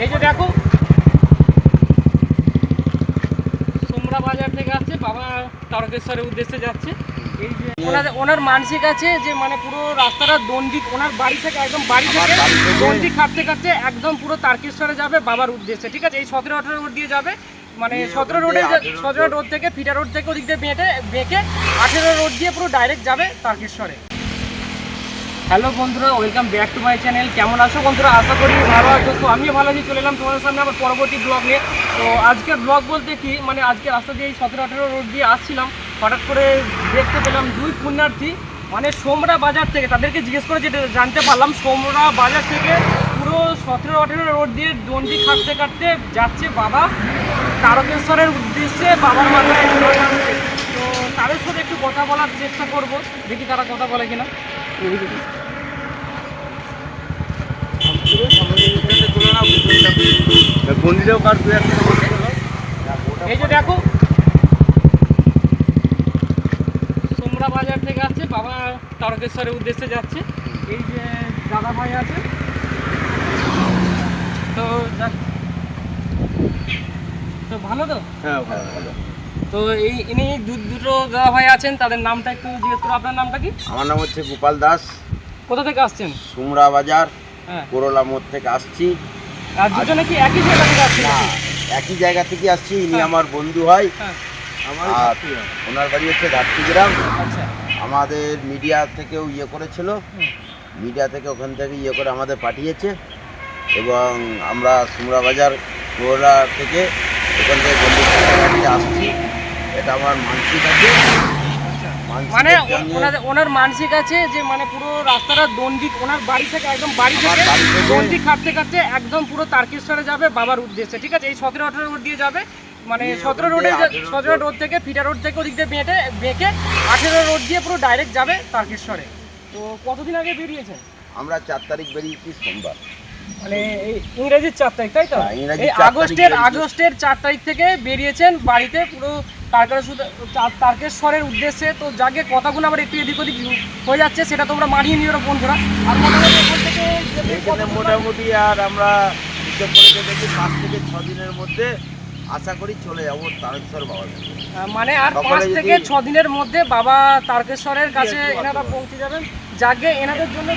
এই যে দেখো সোমরা বাজার থেকে আসছে বাবা তারকেশ্বরের উদ্দেশ্যে যাচ্ছে। এই যে ওনার মানসিক আছে যে মানে পুরো রাস্তাটা দণ্ডি, ওনার বাড়ি থেকে একদম বাড়ি থেকে দণ্ডি কাটতে কাটতে একদম পুরো তারকেশ্বরে যাবে বাবার উদ্দেশ্যে। ঠিক আছে, এই 17-18 রোড দিয়ে যাবে, মানে 17 রোড থেকে ফিটা রোড থেকে ওদিক দিয়ে বেঁকে 18 রোড দিয়ে পুরো ডাইরেক্ট যাবে তারকেশ্বরে। হ্যালো বন্ধুরা, welcome back to my channel. কেমন আছো বন্ধুরা? আশা করি ভালো আছো। তো আমিও ভালো আছি, চলে এলাম তোমাদের সামনে আবার পরবর্তী ব্লগ নিয়ে। তো আজকের ব্লগ বলতে কি, মানে আজকে রাস্তা দিয়ে এই 17-18 রোড দিয়ে আসছিলাম, হঠাৎ করে দেখতে পেলাম দুই পুণ্যার্থী, মানে সোমরা বাজার থেকে, তাদেরকে জিজ্ঞেস করে যেটা জানতে পারলাম সোমরা বাজার থেকে পুরো 17-18 রোড দিয়ে দণ্ডি কাটতে কাটতে যাচ্ছে বাবা তারকেশ্বরের উদ্দেশ্যে বাবার মাথায়। তো তাদের সাথে একটু কথা বলার চেষ্টা করব, দেখি তারা কথা বলে কিনা। এই যে দেখো সোমরা বাজার থেকে আসছে বাবা তারকেশ্বরের উদ্দেশ্যে যাচ্ছে। এই যে দাদা ভাই আছে, তো তো ভালো তো? হ্যাঁ ভালো। তো এই ইনি দুটো দাদা ভাই আছেন, তাদের নামটা একটু জিজ্ঞেস করো। আপনার নামটা কি? আমার নাম হচ্ছে গোপাল দাস। কোথা থেকে আসছেন? সুমরা বাজার, হ্যাঁ। করোলা মোড় থেকে আসছি। আর দুজনে কি একই জায়গা থেকে আসছেন? না, একই জায়গা থেকে আসছি। ইনি হ্যাঁ। আমার বন্ধু হয়। হ্যাঁ। আর ওনার বাড়ি হচ্ছে ঘাটতিগ্রাম। আচ্ছা। আমাদের মিডিয়া থেকেও করেছিল, মিডিয়া থেকে ওখান থেকে করে আমাদের পাঠিয়েছে, এবং আমরা সুমরা বাজার করোলা থেকে ওখান থেকে বন্ধু আসছি। এটা আমার মানসিক আছে। মানে ওনার মানসিক আছে যে মানে পুরো রাস্তাটা দণ্ডি, ওনার বাড়ি থেকে একদম বাড়ি থেকে দণ্ডি কাটতে কাটতে একদম পুরো তারকেশ্বরে যাবে বাবার উদ্দেশ্যে। ঠিক আছে, এই 17-18 রোড দিয়ে যাবে, মানে 17 রোড থেকে ফিটা রোড থেকে ওদিক দিয়ে বেঁকে 18 রোড দিয়ে পুরো ডাইরেক্ট যাবে তারকেশ্বরে। তো কতদিন আগে বেরিয়েছেন? আমরা 4 তারিখ বেরিয়েছি, সোমবার, মানে এই ইংরেজির 4 তারিখ, তাই তো? ইংরেজি এই 4 তারিখ আগস্টের 4 তারিখ থেকে বেরিয়েছেন বাড়িতে পুরো তারকেশ্বরের উদ্দেশ্যে। তো যাকে কথাগুলো আবার একটু এদিক ওদিক হয়ে যাচ্ছে, সেটা তোমরা মানিয়ে নিও বন্ধুরা। আর মোটামুটি আর আমরা হিসেব করে দেখি 5 থেকে 6 দিনের মধ্যে আশা করি চলে যাবো তারকেশ্বর বাবা। মানে আর 5 থেকে 6 দিনের মধ্যে বাবা তারকেশ্বরের কাছে এনারা পৌঁছে যাবেন। যাকে এনাদের জন্য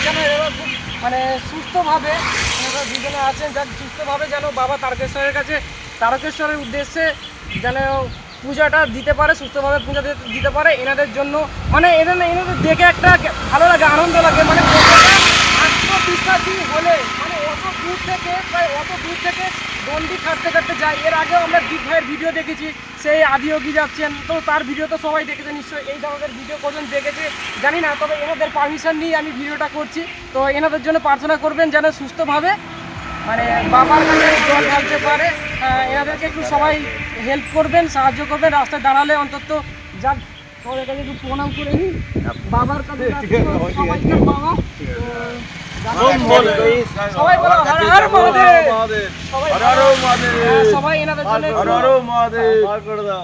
যেন মানে সুস্থভাবে এনারা দুজনে আছেন, যাক সুস্থভাবে যেন বাবা তারকেশ্বরের কাছে তারকেশ্বরের উদ্দেশ্যে যেন পূজাটা দিতে পারে, সুস্থভাবে পূজা দিতে পারে এনাদের জন্য। মানে এনাদের দেখে একটা ভালো লাগে, আনন্দ লাগে। মানে আত্মবিশ্বাসী হলে মানে অত দূর থেকে দণ্ডি কাটতে কাটতে যায়। এর আগেও আমরা দীপ ভাইয়ের ভিডিও দেখেছি, সেই আদিয়োগী যাচ্ছেন, তো তার ভিডিও তো সবাই দেখেছে নিশ্চয়ই। এই দাদাদের ভিডিও কজন দেখেছে জানি না, তবে এনাদের পারমিশন নিয়ে আমি ভিডিওটা করছি। তো এনাদের জন্য প্রার্থনা করবেন যেন সুস্থভাবে মানে বাবার কাছে জল ঢালতে পারে। এনাদেরকে একটু সবাই হেল্প করবেন, সাহায্য করবেন। রাস্তায় দাঁড়ালে অন্তত যাক তোমাদের কাছে একটু প্রণাম করে নিই বাবার কাছে। সবাইকে বাবা সবাই বলো হর হর মহাদেব, সবাই এনাদের জন্য হর হর মহাদেব,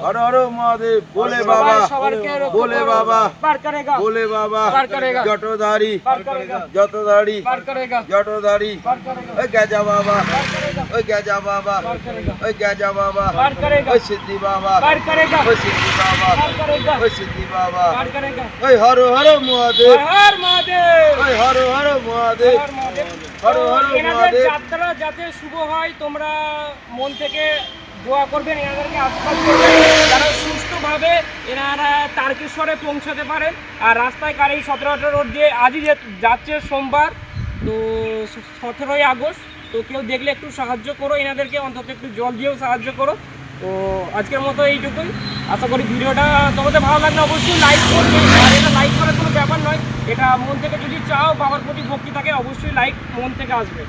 হর হর মহাদেব, বলে বাবা, বলে বাবা, বলে বাবা, জটধারী, জটধারী, জটধারী, ওই গেজা বাবা, ওই গেজা বাবা, ওই গেজা বাবা, ওই সিদ্ধি বাবা, ওই সিদ্ধি বাবা, ওই সিদ্ধি বাবা, ওই হর হর মহাদেব, ওই হর হর মহাদেব। এনাদের যাত্রা যাতে শুভ হয়, তোমরা মন থেকে দোয়া করবেন, এনাদেরকে আশীর্বাদ করবেন যেন সুস্থভাবে এনারা তারকেশ্বরে পৌঁছাতে পারেন। আর রাস্তায় কার এই 17-18 রোড দিয়ে আজই যাচ্ছে সোমবার, তো 17ই আগস্ট। তো কেউ দেখলে একটু সাহায্য করো এনাদেরকে, অন্তত একটু জল দিয়েও সাহায্য করো। তো আজকের মতো এইটুকুই। আশা করি ভিডিওটা তোমাদের ভালো লাগলে অবশ্যই লাইক করবে। আর এটা লাইক করার কোনো ব্যাপার নয়, এটা মন থেকে যদি চাও বাবার প্রতি ভক্তি থাকে অবশ্যই লাইক মন থেকে আসবে।